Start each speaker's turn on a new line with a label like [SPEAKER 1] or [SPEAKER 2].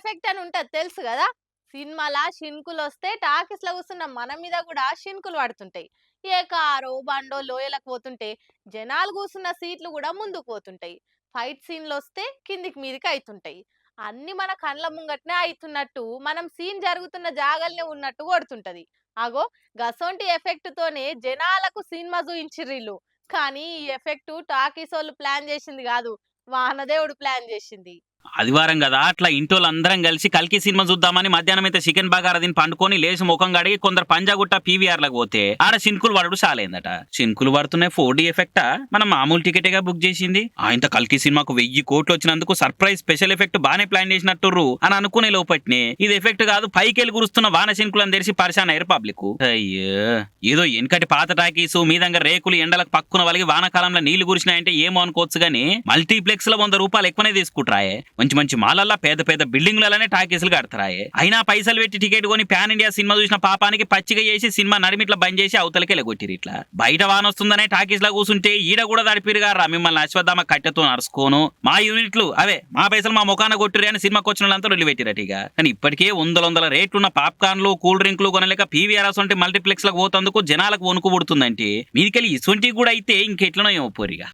[SPEAKER 1] Effect అని ఉంటది తెలుసు కదా. సినిమాల షిన్కులొస్తే టాకీస్‌లో కూసున్న మన మీద గూడా షిన్కులు పడుతుంటాయి. ఏ కారో, బండో లోయలకు పోతుంటే జనాలు కూసున్న సీట్లు గూడా ముందుకు పోతుంటాయి. ఫైట్ సీన్‌లొస్తే కిందికి మీదికి అయితుంటాయి. అన్నీ మన కండ్ల ముంగటనే అయితున్నట్టు, మనం సీన్ జరుగుతున్న జాగాలనే ఉన్నట్టు కొడుతుంటది. అగో గసొంటి ఎఫెక్ట్‌తోనే జనాలకు సినిమా జూయించిర్రీళ్ళు. కానీ ఈ ఎఫెక్టు టాకీసోళ్ళు ప్లాన్ జేసింది గాదు. వానదేవుడు ప్లాన్ జేసింది.
[SPEAKER 2] ఆదివారం కదా అట్లా ఇంటోళ్ళందరం కలిసి కల్కి సినిమా చూద్దామని మధ్యాహ్నం అయితే చికెన్ బగారా తిని పండుకొని లేచి ముఖం కడిగి కొందరు పంజాగుట్ట పీవీఆర్ లకు పోతే ఆడ షిన్కులు పడుడు సాలైందట. షిన్కులు పడుతున్నాయి 4D ఎఫెక్టా, మనం మామూలు టికెటేగా బుక్ చేసింది. ఆయన కల్కి సినిమాకు 1000 కోట్లు వచ్చినందుకు సర్ప్రైజ్ స్పెషల్ ఎఫెక్ట్ బానే ప్లాన్ చేసినట్టుర్రు అని అనుకునే లోపట్నే ఇది ఎఫెక్ట్ కాదు పైకెళ్ళి కురుస్తున్న వాన షిన్కులను తెరిచి పరిశాన్ అయ్యారు పబ్లిక్. అయ్యో ఏదో వెనకటి పాత టాకీసు మీదంగా రేకులు ఎండలకు పక్కున వలిగి వానాకాలంలో నీళ్లు కురిసినాయంటే ఏమో అనుకోవచ్చు గానీ మల్టీప్లెక్స్ లో 100 రూపాయలు ఎక్కువనే తీసుకుంటారాయే. మంచి మంచి మాలల్లా పెద్ద పెద్ద బిల్డింగ్లలోనే టాకీసులు కడతారాయే. అయినా పైసలు పెట్టి టికెట్ కొని పాన్ ఇండియా సినిమా చూసిన పాపానికి పచ్చిగా చేసి సినిమా నడిమిట్లా బంద్ చేసి అవతలకి వెళ్ళగొట్టిరు. ఇట్లా బయట వాన వస్తుందనే టాకీస్ లా కూర్చుంటే ఈడ కూడా తడిపిరుగారా మిమ్మల్ని అశ్వత్థామ కట్టెతో నడుచుకోను మా యూనిట్లు అవే మా పైసలు మా ముఖాన కొట్టిరు అని సినిమాకి వచ్చిన వాళ్ళంతా వదిలిపెట్టిరట. ఇక కానీ ఇప్పటికే వందల రేట్లున్న పాప్కార్న్లు కూల్ డ్రింక్లు కొనలేక పీవీఆర్ అసొంటి మల్టీప్లెక్స్ లకు పోతందుకు జనాలకు వణుకు పుడుతుందంటే మీదికెళ్ళి ఇసొంటి కూడా అయితే ఇంకెట్లనో ఏమో పోరిగా.